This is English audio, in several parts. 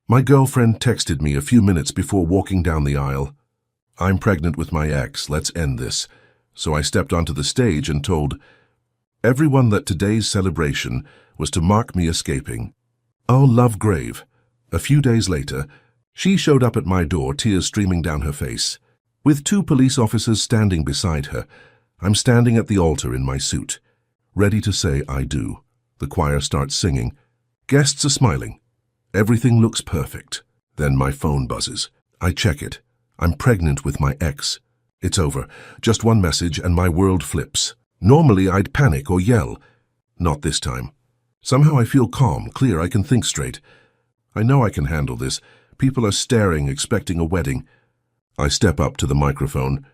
My girlfriend texted me a few minutes before walking down the aisle. "I'm pregnant with my ex, let's end this." So I stepped onto the stage and told everyone that today's celebration was to mark me escaping. Oh, Lovegrave. A few days later, she showed up at my door, tears streaming down her face. With 2 police officers standing beside her, I'm standing at the altar in my suit, ready to say I do. The choir starts singing. Guests are smiling. Everything looks perfect. Then my phone buzzes. I check it. I'm pregnant with my ex. It's over. Just one message and my world flips. Normally I'd panic or yell. Not this time. Somehow I feel calm, clear, I can think straight. I know I can handle this. People are staring, expecting a wedding. I step up to the microphone.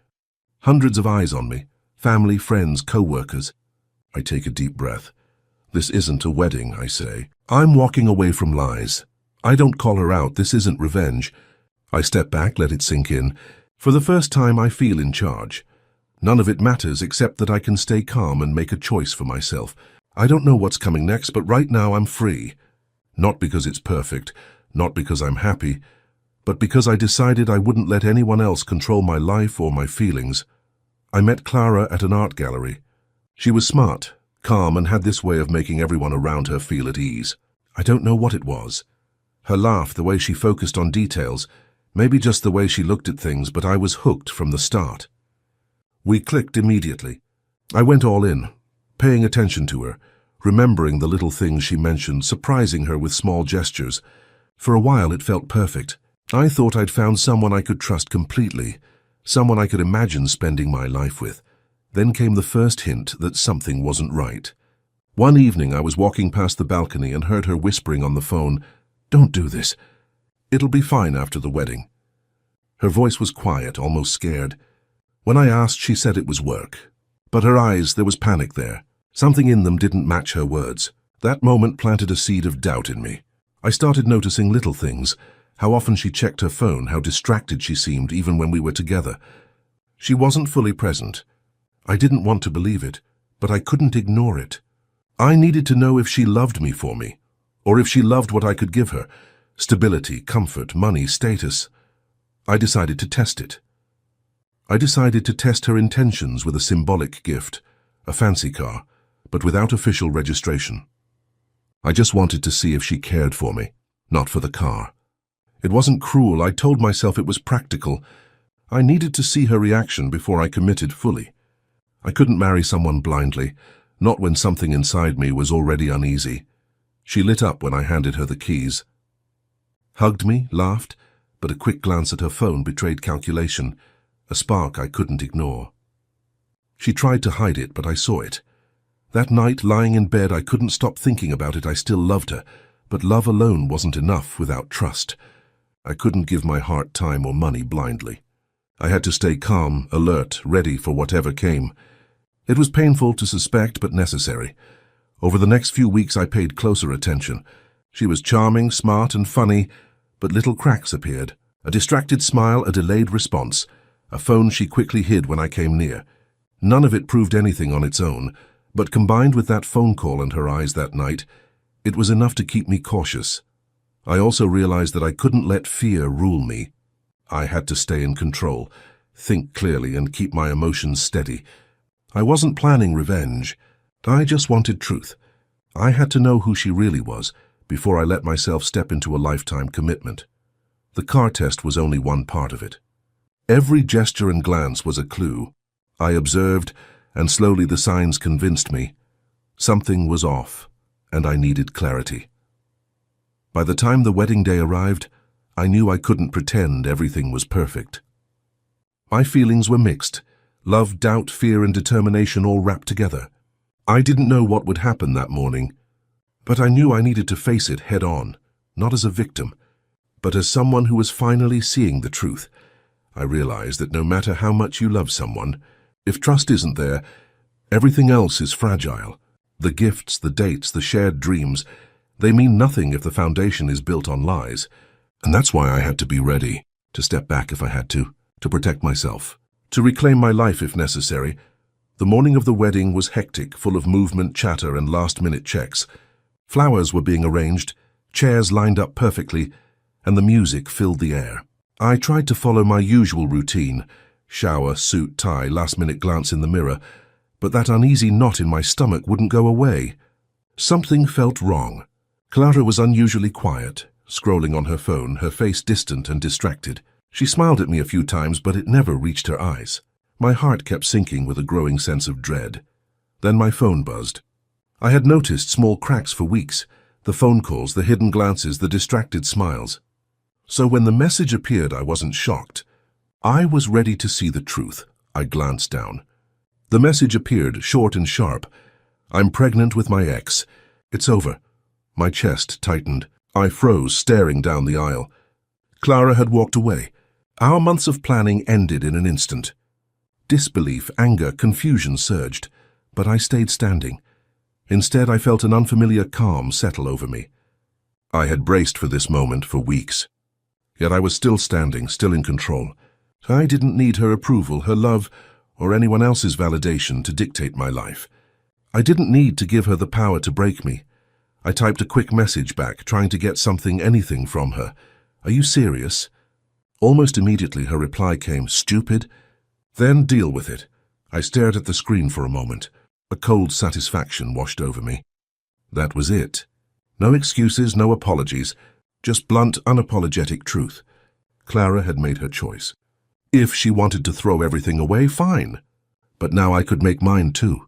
Hundreds of eyes on me. Family, friends, co-workers. I take a deep breath. This isn't a wedding, I say. I'm walking away from lies. I don't call her out, this isn't revenge. I step back, let it sink in. For the first time, I feel in charge. None of it matters except that I can stay calm and make a choice for myself. I don't know what's coming next, but right now I'm free. Not because it's perfect, not because I'm happy, but because I decided I wouldn't let anyone else control my life or my feelings. I met Clara at an art gallery. She was smart, calm, and had this way of making everyone around her feel at ease. I don't know what it was. Her laugh, the way she focused on details, maybe just the way she looked at things, but I was hooked from the start. We clicked immediately. I went all in, paying attention to her, remembering the little things she mentioned, surprising her with small gestures. For a while it felt perfect. I thought I'd found someone I could trust completely, someone I could imagine spending my life with. Then came the first hint that something wasn't right. One evening I was walking past the balcony and heard her whispering on the phone, "Don't do this. It'll be fine after the wedding." Her voice was quiet, almost scared. When I asked, she said it was work. But her eyes, there was panic there. Something in them didn't match her words. That moment planted a seed of doubt in me. I started noticing little things, how often she checked her phone, how distracted she seemed even when we were together. She wasn't fully present. I didn't want to believe it, but I couldn't ignore it. I needed to know if she loved me for me, or if she loved what I could give her, stability, comfort, money, status. I decided to test it. I decided to test her intentions with a symbolic gift, a fancy car, but without official registration. I just wanted to see if she cared for me, not for the car. It wasn't cruel, I told myself it was practical. I needed to see her reaction before I committed fully. I couldn't marry someone blindly, not when something inside me was already uneasy. She lit up when I handed her the keys. Hugged me, laughed, but a quick glance at her phone betrayed calculation, a spark I couldn't ignore. She tried to hide it, but I saw it. That night, lying in bed, I couldn't stop thinking about it. I still loved her, but love alone wasn't enough without trust. I couldn't give my heart, time, or money blindly. I had to stay calm, alert, ready for whatever came. It was painful to suspect, but necessary. Over the next few weeks, I paid closer attention. She was charming, smart, and funny, but little cracks appeared. A distracted smile, a delayed response. A phone she quickly hid when I came near. None of it proved anything on its own, but combined with that phone call and her eyes that night, it was enough to keep me cautious. I also realized that I couldn't let fear rule me. I had to stay in control, think clearly, and keep my emotions steady. I wasn't planning revenge. I just wanted truth. I had to know who she really was before I let myself step into a lifetime commitment. The car test was only one part of it. Every gesture and glance was a clue. I observed, and slowly the signs convinced me. Something was off, and I needed clarity. By the time the wedding day arrived, I knew I couldn't pretend everything was perfect. My feelings were mixed. Love, doubt, fear, and determination all wrapped together. I didn't know what would happen that morning, but I knew I needed to face it head on, not as a victim, but as someone who was finally seeing the truth. I realized that no matter how much you love someone, if trust isn't there, everything else is fragile. The gifts, the dates, the shared dreams, they mean nothing if the foundation is built on lies. And that's why I had to be ready, to step back if I had to protect myself, to reclaim my life if necessary. The morning of the wedding was hectic, full of movement, chatter, and last-minute checks. Flowers were being arranged, chairs lined up perfectly. and the music filled the air. I tried to follow my usual routine: shower, suit, tie, last-minute glance in the mirror, but that uneasy knot in my stomach wouldn't go away. Something felt wrong. Clara was unusually quiet, scrolling on her phone, her face distant and distracted. She smiled at me a few times, but it never reached her eyes. My heart kept sinking with a growing sense of dread. Then my phone buzzed. I had noticed small cracks for weeks: the phone calls, the hidden glances, the distracted smiles. So when the message appeared, I wasn't shocked. I was ready to see the truth. I glanced down. The message appeared, short and sharp. "I'm pregnant with my ex. It's over." My chest tightened. I froze, staring down the aisle. Clara had walked away. Our months of planning ended in an instant. Disbelief, anger, confusion surged, but I stayed standing. Instead, I felt an unfamiliar calm settle over me. I had braced for this moment for weeks. Yet I was still standing, still in control. I didn't need her approval, her love, or anyone else's validation to dictate my life. I didn't need to give her the power to break me. I typed a quick message back, trying to get anything from her. "Are you serious?" Almost immediately her reply came, "Stupid?" "Then deal with it." I stared at the screen for a moment. A cold satisfaction washed over me. That was it. No excuses, no apologies, just blunt, unapologetic truth. Clara had made her choice. If she wanted to throw everything away, fine. But now I could make mine too.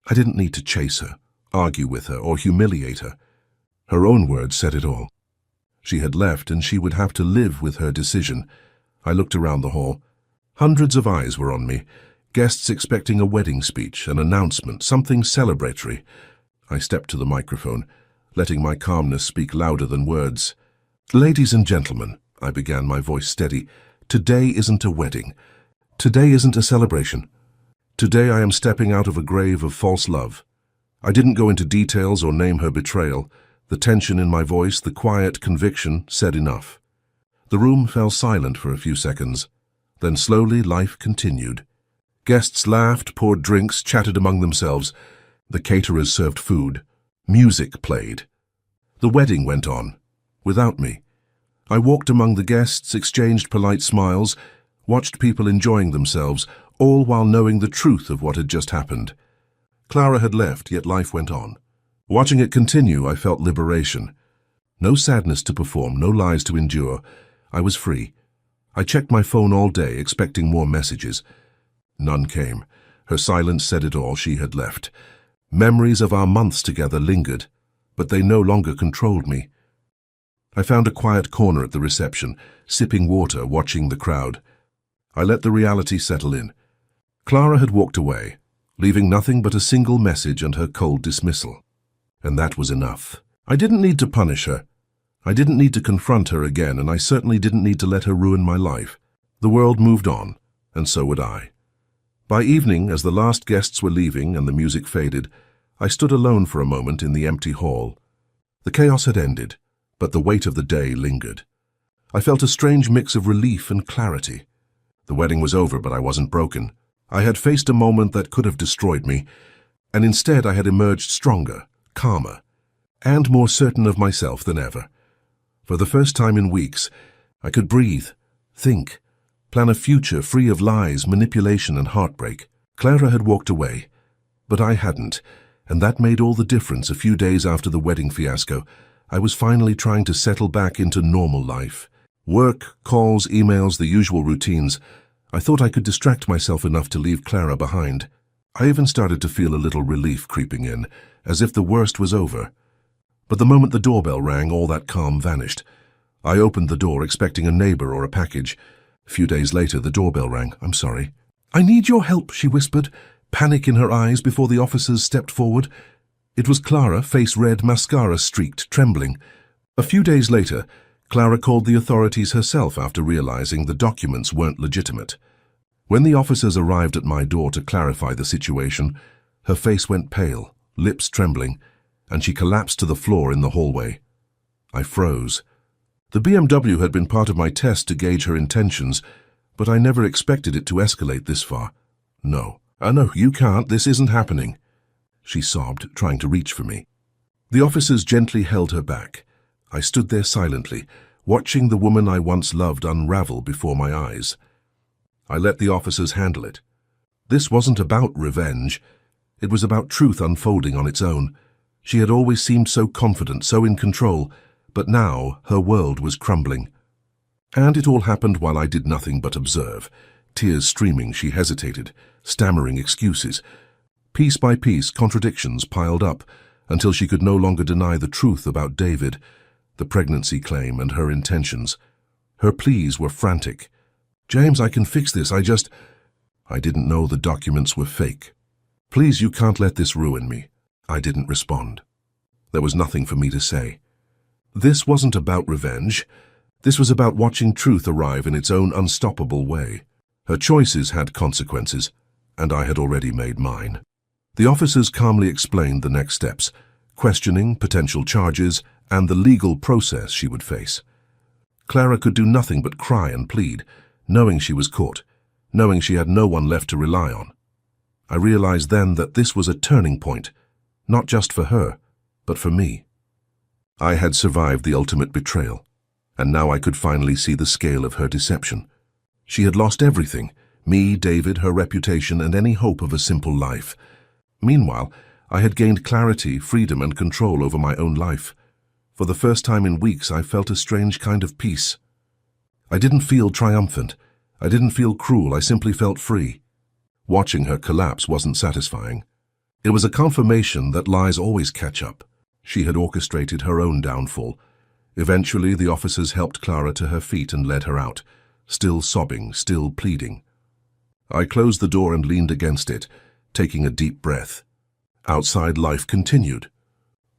I didn't need to chase her, argue with her, or humiliate her. Her own words said it all. She had left, and she would have to live with her decision. I looked around the hall. Hundreds of eyes were on me, guests expecting a wedding speech, an announcement, something celebratory. I stepped to the microphone, letting my calmness speak louder than words. "Ladies and gentlemen," I began, my voice steady, "today isn't a wedding. Today isn't a celebration. Today I am stepping out of a grave of false love." I didn't go into details or name her betrayal. The tension in my voice, the quiet conviction, said enough. The room fell silent for a few seconds. Then slowly life continued. Guests laughed, poured drinks, chatted among themselves. The caterers served food. Music played. The wedding went on, without me. I walked among the guests, exchanged polite smiles, watched people enjoying themselves, all while knowing the truth of what had just happened. Clara had left, yet life went on. Watching it continue, I felt liberation. No sadness to perform, no lies to endure. I was free. I checked my phone all day, expecting more messages. None came. Her silence said it all. She had left. Memories of our months together lingered, but they no longer controlled me. I found a quiet corner at the reception, sipping water, watching the crowd. I let the reality settle in. Clara had walked away, leaving nothing but a single message and her cold dismissal. And that was enough. I didn't need to punish her. I didn't need to confront her again, and I certainly didn't need to let her ruin my life. The world moved on, and so would I. By evening, as the last guests were leaving and the music faded, I stood alone for a moment in the empty hall. The chaos had ended, but the weight of the day lingered. I felt a strange mix of relief and clarity. The wedding was over, but I wasn't broken. I had faced a moment that could have destroyed me, and instead I had emerged stronger, calmer, and more certain of myself than ever. For the first time in weeks, I could breathe, think, plan a future free of lies, manipulation, and heartbreak. Clara had walked away, but I hadn't, and that made all the difference. A few days after the wedding fiasco, I was finally trying to settle back into normal life. Work, calls, emails, the usual routines. I thought I could distract myself enough to leave Clara behind. I even started to feel a little relief creeping in, as if the worst was over. But the moment the doorbell rang, all that calm vanished. I opened the door, expecting a neighbor or a package. A few days later, the doorbell rang. "I'm sorry." "I need your help," she whispered, panic in her eyes before the officers stepped forward. It was Clara, face red, mascara streaked, trembling. A few days later, Clara called the authorities herself after realizing the documents weren't legitimate. When the officers arrived at my door to clarify the situation, her face went pale, lips trembling, and she collapsed to the floor in the hallway. I froze. The BMW had been part of my test to gauge her intentions, but I never expected it to escalate this far. "No, no, you can't. This isn't happening," she sobbed, trying to reach for me. The officers gently held her back. I stood there silently, watching the woman I once loved unravel before my eyes. I let the officers handle it. This wasn't about revenge. It was about truth unfolding on its own. She had always seemed so confident, so in control, but now her world was crumbling. And it all happened while I did nothing but observe. Tears streaming, she hesitated, stammering excuses. Piece by piece, contradictions piled up, until she could no longer deny the truth about David, the pregnancy claim, and her intentions. Her pleas were frantic. "James, I can fix this, I didn't know the documents were fake. Please, you can't let this ruin me." I didn't respond. There was nothing for me to say. This wasn't about revenge. This was about watching truth arrive in its own unstoppable way. Her choices had consequences, and I had already made mine. The officers calmly explained the next steps, questioning, potential charges, and the legal process she would face. Clara could do nothing but cry and plead, knowing she was caught, knowing she had no one left to rely on. I realized then that this was a turning point, not just for her, but for me. I had survived the ultimate betrayal, and now I could finally see the scale of her deception. She had lost everything, me, David, her reputation, and any hope of a simple life. Meanwhile, I had gained clarity, freedom, and control over my own life. For the first time in weeks, I felt a strange kind of peace. I didn't feel triumphant. I didn't feel cruel. I simply felt free. Watching her collapse wasn't satisfying. It was a confirmation that lies always catch up. She had orchestrated her own downfall. Eventually, the officers helped Clara to her feet and led her out, still sobbing, still pleading. I closed the door and leaned against it, taking a deep breath. Outside, life continued.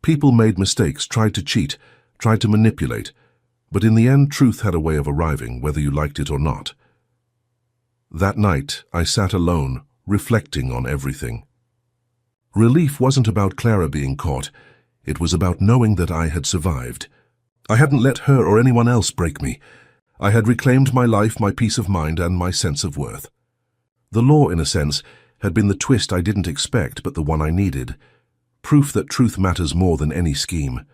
People made mistakes, tried to cheat, tried to manipulate, but in the end, truth had a way of arriving, whether you liked it or not. That night, I sat alone, reflecting on everything. Relief wasn't about Clara being caught. It was about knowing that I had survived. I hadn't let her or anyone else break me. I had reclaimed my life, my peace of mind, and my sense of worth. The law, in a sense, had been the twist I didn't expect, but the one I needed. Proof that truth matters more than any scheme.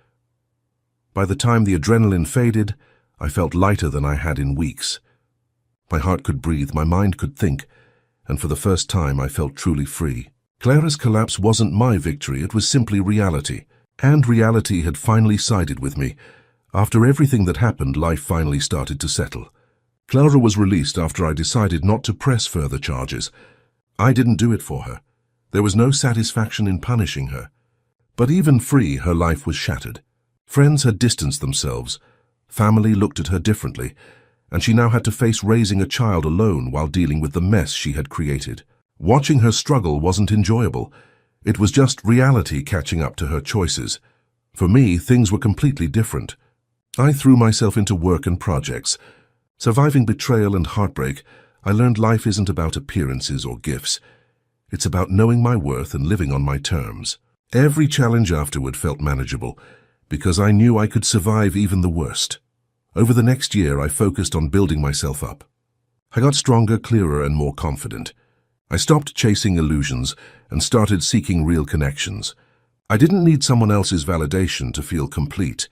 By the time the adrenaline faded, I felt lighter than I had in weeks. My heart could breathe, my mind could think, and for the first time I felt truly free. Clara's collapse wasn't my victory, it was simply reality. And reality had finally sided with me. After everything that happened, life finally started to settle. Clara was released after I decided not to press further charges. I didn't do it for her. There was no satisfaction in punishing her. But even free, her life was shattered. Friends had distanced themselves. Family looked at her differently, and she now had to face raising a child alone while dealing with the mess she had created. Watching her struggle wasn't enjoyable. It was just reality catching up to her choices. For me, things were completely different. I threw myself into work and projects. Surviving betrayal and heartbreak, I learned life isn't about appearances or gifts. It's about knowing my worth and living on my terms. Every challenge afterward felt manageable, because I knew I could survive even the worst. Over the next year, I focused on building myself up. I got stronger, clearer, and more confident. I stopped chasing illusions and started seeking real connections. I didn't need someone else's validation to feel complete.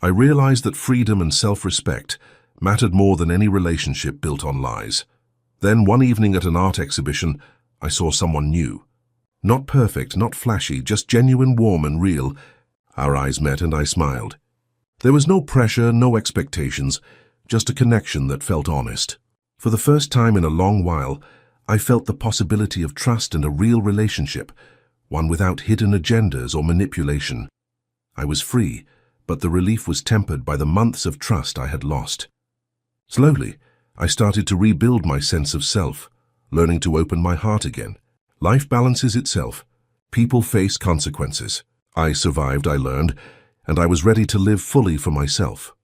I realized that freedom and self-respect mattered more than any relationship built on lies. Then one evening at an art exhibition, I saw someone new. Not perfect, not flashy, just genuine, warm and real. Our eyes met and I smiled. There was no pressure, no expectations, just a connection that felt honest. For the first time in a long while, I felt the possibility of trust and a real relationship, one without hidden agendas or manipulation. I was free, but the relief was tempered by the months of trust I had lost. Slowly, I started to rebuild my sense of self, learning to open my heart again. Life balances itself. People face consequences. I survived, I learned, and I was ready to live fully for myself.